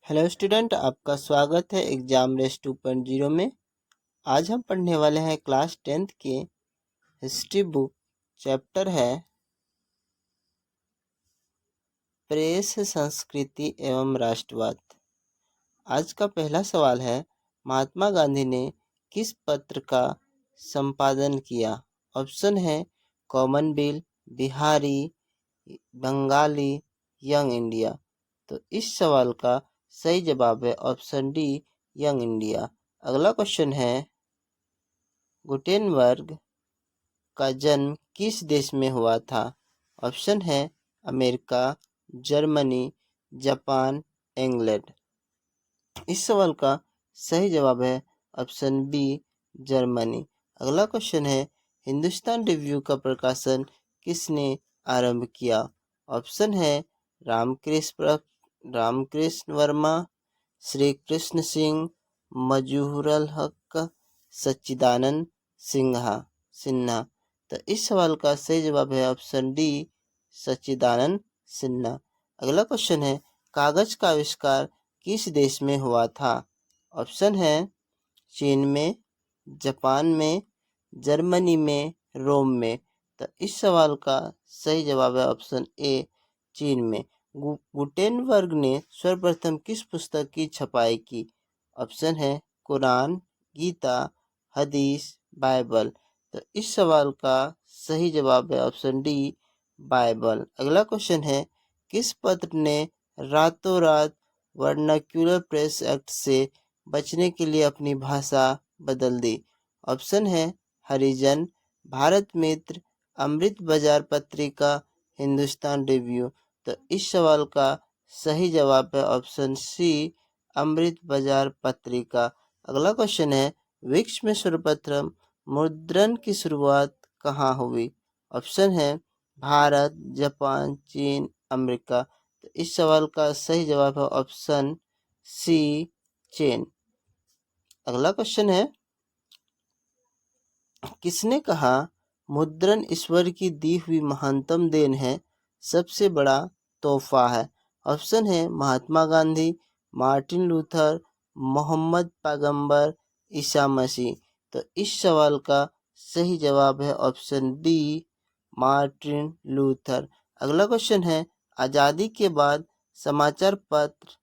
Hello student, आपका स्वागत है एग्जाम रेस 2.0 में। आज हम पढ़ने वाले हैं क्लास 10th के हिस्ट्री बुक। चैप्टर है प्रेस, संस्कृति एवं राष्ट्रवाद। आज का पहला सवाल है, महात्मा गांधी ने किस पत्र का संपादन किया? ऑप्शन है Commonwealth, Bihari, Bengali, young India. तो इस सवाल का सही जवाब है ऑप्शन डी, यंग इंडिया। अगला क्वेश्चन है, गुटेनबर्ग का जन्म किस देश में हुआ था? ऑप्शन है अमेरिका, जर्मनी, जापान, इंग्लैंड। इस सवाल का सही जवाब है ऑप्शन बी, जर्मनी। अगला क्वेश्चन है, हिंदुस्तान रिव्यू का प्रकाशन किसने आरंभ किया? ऑप्शन है रामकृष्ण वर्मा, श्री कृष्ण सिंह, मजहूरुल हक, सच्चिदानंद सिन्हा। तो इस सवाल का सही जवाब है ऑप्शन डी, सच्चिदानंद सिन्हा। अगला क्वेश्चन है, कागज का आविष्कार किस देश में हुआ था? ऑप्शन है चीन में, जापान में, जर्मनी में, रोम में। तो इस सवाल का सही जवाब है ऑप्शन ए, चीन में। गुटेनबर्ग ने सर्वप्रथम किस पुस्तक की छपाई की? ऑप्शन है कुरान, गीता, हदीस, बाइबल। तो इस सवाल का सही जवाब है ऑप्शन डी, बाइबल। अगला क्वेश्चन है, किस पत्र ने रातों रात वर्नाक्यूलर प्रेस एक्ट से बचने के लिए अपनी भाषा बदल दी? ऑप्शन है हरिजन, भारत मित्र, अमृत बाजार पत्रिका, हिंदुस्तान रिव्यू। तो इस सवाल का सही जवाब है ऑप्शन सी, अमृत बाजार पत्रिका। अगला क्वेश्चन है, विश्व में सर्वप्रथम मुद्रण की शुरुआत कहाँ हुई? ऑप्शन है भारत, जापान, चीन, अमेरिका। तो इस सवाल का सही जवाब है ऑप्शन सी, चीन। अगला क्वेश्चन है, किसने कहा मुद्रण ईश्वर की दी हुई महानतम देन है, सबसे बड़ा तोहफा है? ऑप्शन है महात्मा गांधी, मार्टिन लूथर, मोहम्मद पैगंबर, ईसा मसीह। तो इस सवाल का सही जवाब है ऑप्शन डी, मार्टिन लूथर। अगला क्वेश्चन है, आज़ादी के बाद समाचार पत्र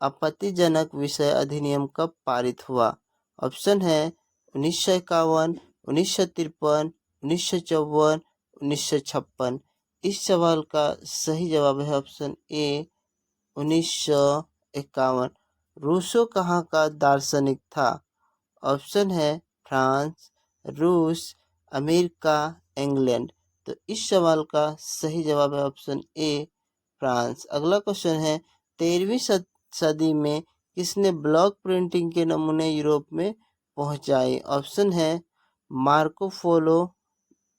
आपत्तिजनक विषय अधिनियम कब पारित हुआ? ऑप्शन है 1951, 1953, 1954, 1956। इस सवाल का सही जवाब है ऑप्शन ए, 1951। रूसो कहाँ का दार्शनिक था? ऑप्शन है फ्रांस, रूस, अमेरिका, इंग्लैंड। तो इस सवाल का सही जवाब है ऑप्शन ए, फ्रांस। अगला क्वेश्चन है, 13वीं सदी में किसने ब्लॉक प्रिंटिंग के नमूने यूरोप में पहुंचाए? ऑप्शन है Marco Polo,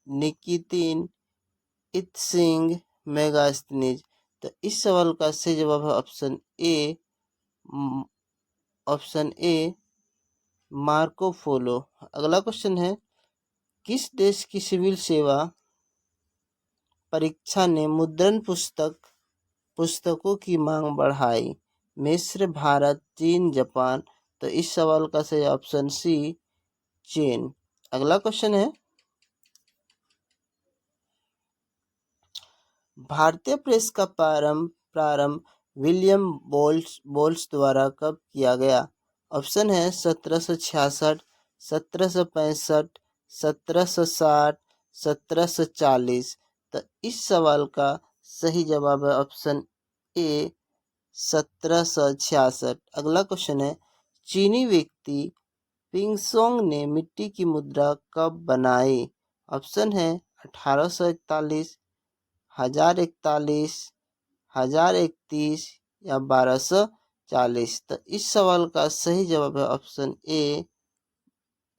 Nikitin, Itsing, Megasthenes. तो इस सवाल का सही जवाब है ऑप्शन ए, मार्को पोलो। अगला क्वेश्चन है, किस देश की सिविल सेवा परीक्षा ने मुद्रण पुस्तकों की मांग बढ़ाई? मिस्र, भारत, चीन, जापान। तो इस सवाल का सही ऑप्शन सी, चीन। अगला क्वेश्चन है, भारतीय प्रेस का प्रारंभ विलियम बोल्स द्वारा कब किया गया? ऑप्शन है 1766, 1765, 1760, 1740। तो इस सवाल का सही जवाब है ऑप्शन ए, 1766। अगला क्वेश्चन है, चीनी व्यक्ति पिंगसोंग ने मिट्टी की मुद्रा कब बनाई? ऑप्शन है 1841, 1041, 1031 या 1240। तो इस सवाल का सही जवाब है ऑप्शन ए,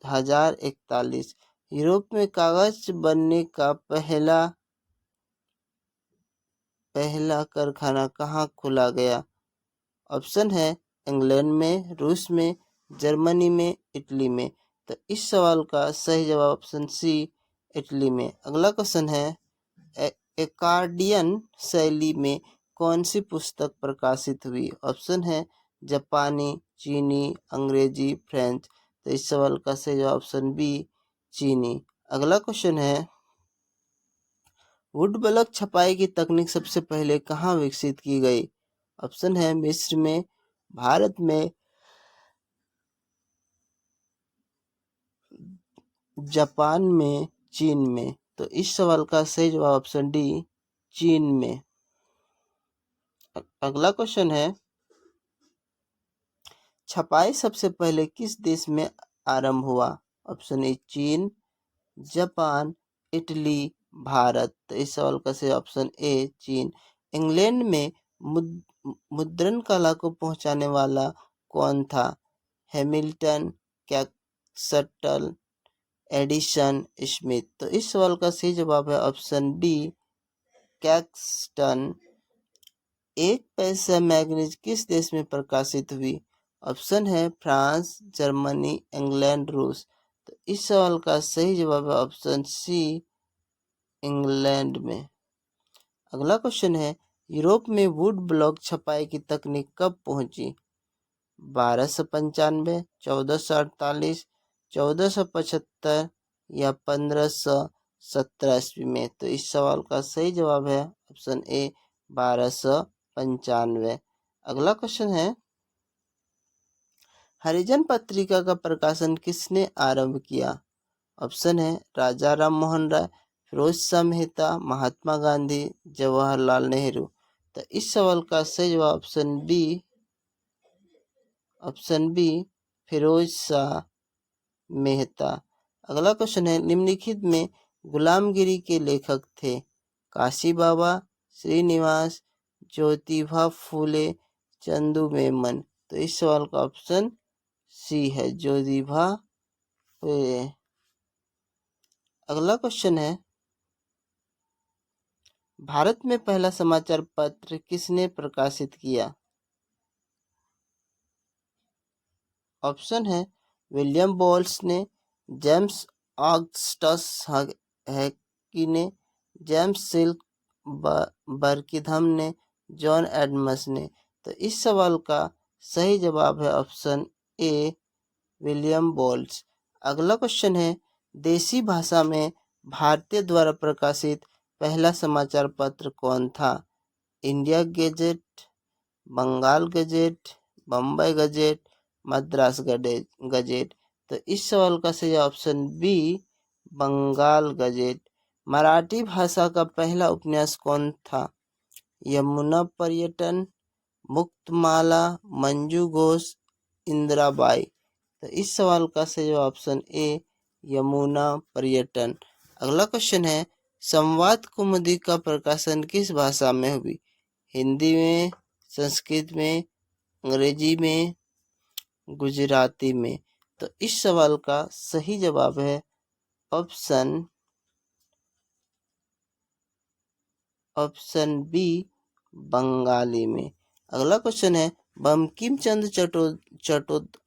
1041। यूरोप में कागज बनने का पहला कारखाना कहाँ खोला गया? ऑप्शन है इंग्लैंड में, रूस में, जर्मनी में, इटली में। तो इस सवाल का सही जवाब ऑप्शन सी, इटली में। अगला क्वेश्चन है, एकार्डियन शैली में कौन सी पुस्तक प्रकाशित हुई? ऑप्शन है जापानी, चीनी, अंग्रेजी, फ्रेंच। तो इस सवाल का सही जवाब ऑप्शन बी चीनी। अगला क्वेश्चन है, वुड ब्लॉक छपाई की तकनीक सबसे पहले कहाँ विकसित की गई? ऑप्शन है मिस्र में, भारत में, जापान में, चीन में। तो इस सवाल का सही जवाब ऑप्शन डी चीन में। अगला क्वेश्चन है, छपाई सबसे पहले किस देश में आरंभ हुआ? ऑप्शन ए चीन, जापान, इटली, भारत। तो इस सवाल का सही ऑप्शन ए चीन। इंग्लैंड में मुद्रण कला को पहुंचाने वाला कौन था? Hamilton, Caxton, Edison, Smith. तो इस सवाल का सही जवाब है ऑप्शन डी कैक्सटन। एक पैसा मैगजीन किस देश में प्रकाशित हुई? ऑप्शन है फ्रांस, जर्मनी, इंग्लैंड, रूस। तो इस सवाल का सही जवाब है ऑप्शन सी इंग्लैंड में। अगला क्वेश्चन है, यूरोप में वुड ब्लॉक छपाई की तकनीक कब पहुंची? 1295, 1448, 1475 या 1517 ईस्वी में। तो इस सवाल का सही जवाब है ऑप्शन ए 1295। अगला क्वेश्चन है, हरिजन पत्रिका का प्रकाशन किसने आरंभ किया? ऑप्शन है राजा राम मोहन राय, फिरोज शाह मेहता, महात्मा गांधी, जवाहरलाल नेहरू। तो इस सवाल का सही जवाब ऑप्शन बी फिरोज शाह मेहता। अगला क्वेश्चन है, निम्नलिखित में गुलामगिरी के लेखक थे? काशी बाबा, श्रीनिवास, ज्योतिबा फूले, चंदू मेमन। तो इस सवाल का ऑप्शन सी है ज्योतिबा फूले। अगला क्वेश्चन है, भारत में पहला समाचार पत्र किसने प्रकाशित किया? ऑप्शन है विलियम बोल्स ने, जेम्स ऑगस्टस हैकी ने, जेम्स सिल्क बर्किंघम ने, जॉन एडम्स ने। तो इस सवाल का सही जवाब है ऑप्शन ए विलियम बोल्स। अगला क्वेश्चन है, देसी भाषा में भारतीय द्वारा प्रकाशित पहला समाचार पत्र कौन था? India gazette, Bengal gazette, Bombay gazette, Madras gazette. तो इस सवाल का सही option B Bengal gazette. Marathi भाषा का पहला उपन्यास कौन था? यमुना पर्यटन, मुक्तमाला, मंजू घोष, इंदिराबाई। तो इस सवाल का सही ऑप्शन ए यमुना पर्यटन। अगला क्वेश्चन है, संवाद कुमुदी का प्रकाशन किस भाषा में हुई? हिंदी में, संस्कृत में, अंग्रेजी में, गुजराती में। तो इस सवाल का सही जवाब है ऑप्शन बी बंगाली में। अगला क्वेश्चन है, बंकिम चंद्र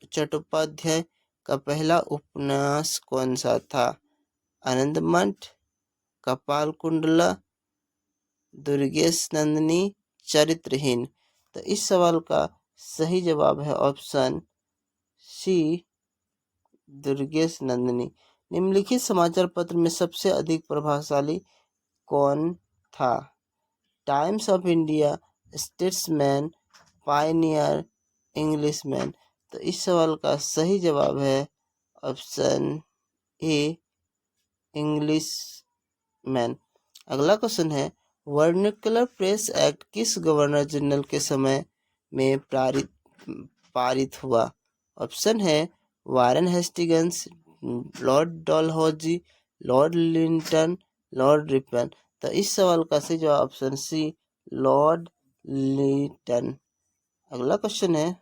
चट्टोपाध्याय का पहला उपन्यास कौन सा था? आनंदमठ, कपाल कुंडला, दुर्गेश नंदिनी, चरित्रहीन। तो इस सवाल का सही जवाब है ऑप्शन सी दुर्गेश नंदिनी। निम्नलिखित समाचार पत्र में सबसे अधिक प्रभावशाली कौन था? Times of India, statesman, Pioneer, Englishman. तो इस सवाल का सही जवाब है ऑप्शन ए इंग्लिशमैन। अगला क्वेश्चन है, वर्नाक्युलर प्रेस एक्ट किस गवर्नर जनरल के समय में पारित हुआ? ऑप्शन है Warren Hastings, Lord Dalhousie, Lord Linton, Lord Ripon. तो इस सवाल का सही जवाब ऑप्शन सी लॉर्ड लिंटन। अगला क्वेश्चन है,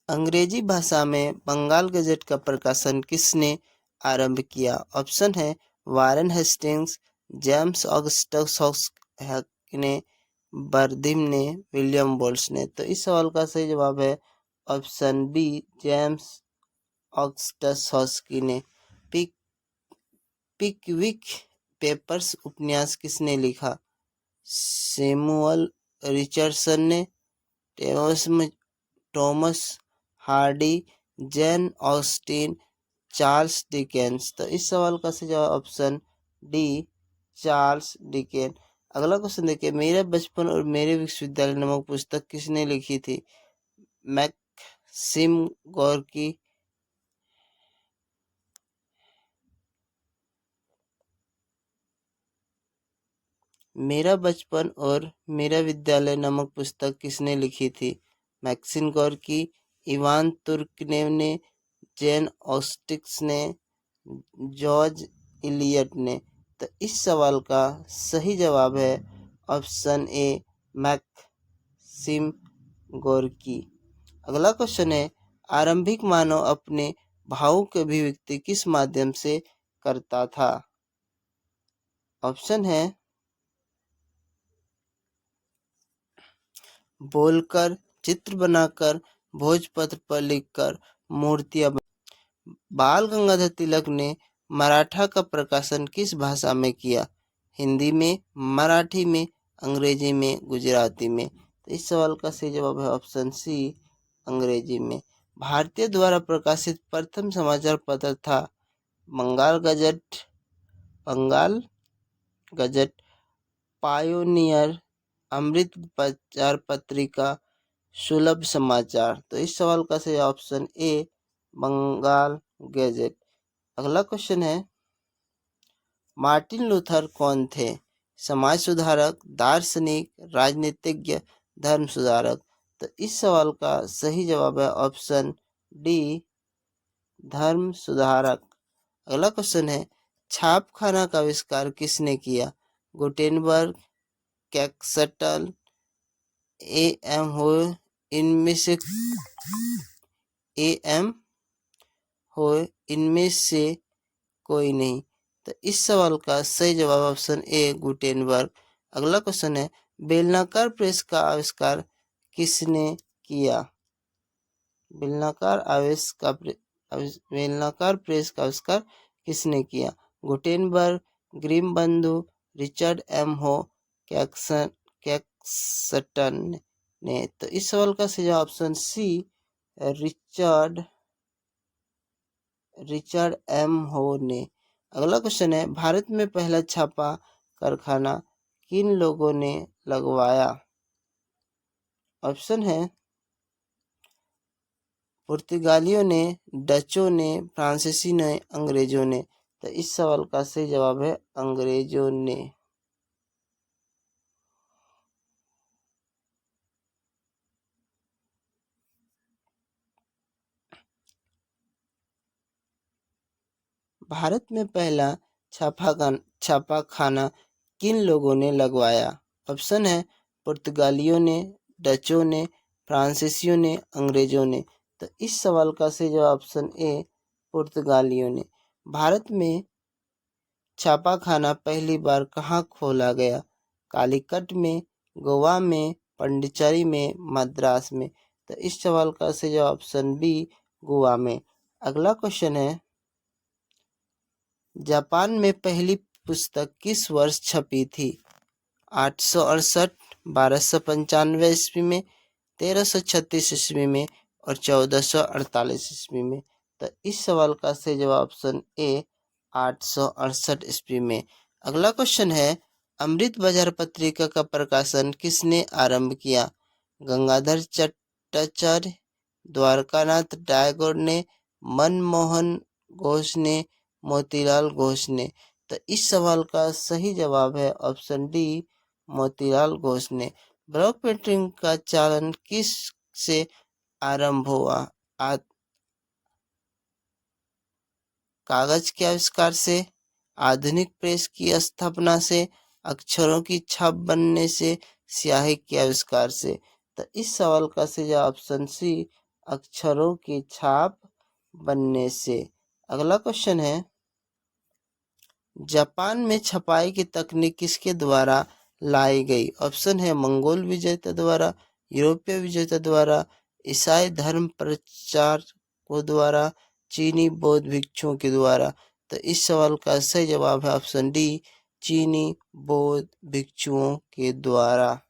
अंग्रेजी भाषा में बंगाल गजेट का प्रकाशन किसने आरंभ किया? ऑप्शन है Warren Hastings, James Augustus hack ने, बर्दिम ने, विलियम बोल्स ने। तो इस सवाल का सही जवाब है ऑप्शन बी, जेम्स ऑगस्टस हॉस्की ने। पिकविक पेपर्स उपन्यास किसने लिखा? सैमुअल रिचर्डसन ने, Thomas Hardy, Jain Austin, Charles Dickens. तो इस सवाल का सही जवाब ऑप्शन डी, चार्ल्स डिकेन। अगला क्वेश्चन देखिए, मेरा बचपन और मेरे विश्वविद्यालय नामक पुस्तक किसने लिखी थी? मैक्सिम गोर्की, मेरा बचपन और मेरा विद्यालय नामक पुस्तक किसने लिखी थी? मैक्सिम गोर्की, इवान तुर्गनेव ने, जेन ऑस्टिक्स ने, जॉर्ज इलियट ने। तो इस सवाल का सही जवाब है ऑप्शन ए, मैक्सिम गोर्की। अगला क्वेश्चन है, आरंभिक मानव अपने भावों की अभिव्यक्ति किस माध्यम से करता था? ऑप्शन है बोलकर, चित्र बनाकर, भोजपत्र पर लिखकर, मूर्तियां। बाल गंगाधर तिलक ने मराठा का प्रकाशन किस भाषा में किया? हिंदी में, मराठी में, अंग्रेजी में, गुजराती में। तो इस सवाल का सही जवाब है ऑप्शन सी, अंग्रेजी में। भारतीय द्वारा प्रकाशित प्रथम समाचार पत्र था बंगाल गजट, पायोनियर, अमृत प्रचार पत्रिका, सुलभ समाचार। तो इस सवाल का सही ऑप्शन ए, बंगाल गजट। अगला क्वेश्चन है, मार्टिन लूथर कौन थे? समाज सुधारक, दार्शनिक, राजनीतिज्ञ, धर्म सुधारक। तो इस सवाल का सही जवाब है ऑप्शन डी, धर्म सुधारक। अगला क्वेश्चन है, छापखाना का आविष्कार किसने किया? गुटेनबर्ग, कैक्सटन, एम हो, इनमें से एम हो, इनमें से कोई नहीं। तो इस सवाल का सही जवाब ऑप्शन ए, गुटेनबर्ग। अगला क्वेश्चन है, बेलनाकार प्रेस का आविष्कार किसने किया? बेलनाकार प्रेस का आविष्कार किसने किया? गुटेनबर्ग, ग्रीम बंधु, रिचर्ड एम हो, कैक्सटन ने। तो इस सवाल का सही जवाब ऑप्शन सी, रिचर्ड एम हो ने। अगला क्वेश्चन है, भारत में पहला छापा कारखाना किन लोगों ने लगवाया? ऑप्शन है पुर्तगालियों ने, डचों ने, फ्रांसीसी ने, अंग्रेजों ने। तो इस सवाल का सही जवाब है अंग्रेजों ने। भारत में पहला छापाखाना किन लोगों ने लगवाया? ऑप्शन है पुर्तगालियों ने, डचों ने, फ्रांसीसियों ने, अंग्रेजों ने। तो इस सवाल का सही जवाब ऑप्शन ए, पुर्तगालियों ने। भारत में छापाखाना पहली बार कहाँ खोला गया? कालीकट में, गोवा में, पांडिचेरी में, मद्रास में। तो इस सवाल का सही जवाब ऑप्शन बी, गोवा में। अगला क्वेश्चन है, जापान में पहली पुस्तक किस वर्ष छपी थी? 868, 1295 ईस्वी में, 1336 ईस्वी में और 1448 ईस्वी में। तो इस सवाल का सही जवाब ऑप्शन ए, 868 ईस्वी में। अगला क्वेश्चन है, अमृत बाजार पत्रिका का प्रकाशन किसने आरंभ किया? गंगाधर चट्टाचार्य, द्वारकानाथ टैगोर ने, मनमोहन घोष ने, मोतीलाल घोष ने। तो इस सवाल का सही जवाब है ऑप्शन डी, मोतीलाल घोष ने। ब्लॉक प्रिंटिंग का चलन किस से आरंभ हुआ? कागज के आविष्कार से, आधुनिक प्रेस की स्थापना से, अक्षरों की छाप बनने से, स्याही के आविष्कार से। तो इस सवाल का सही जवाब ऑप्शन सी, अक्षरों की छाप बनने से। अगला क्वेश्चन है, जापान में छपाई की तकनीक किसके द्वारा लाई गई? ऑप्शन है मंगोल विजेता द्वारा, यूरोपीय विजेता द्वारा, ईसाई धर्म प्रचारकों द्वारा, चीनी बौद्ध भिक्षुओं के द्वारा। तो इस सवाल का सही जवाब है ऑप्शन डी, चीनी बौद्ध भिक्षुओं के द्वारा।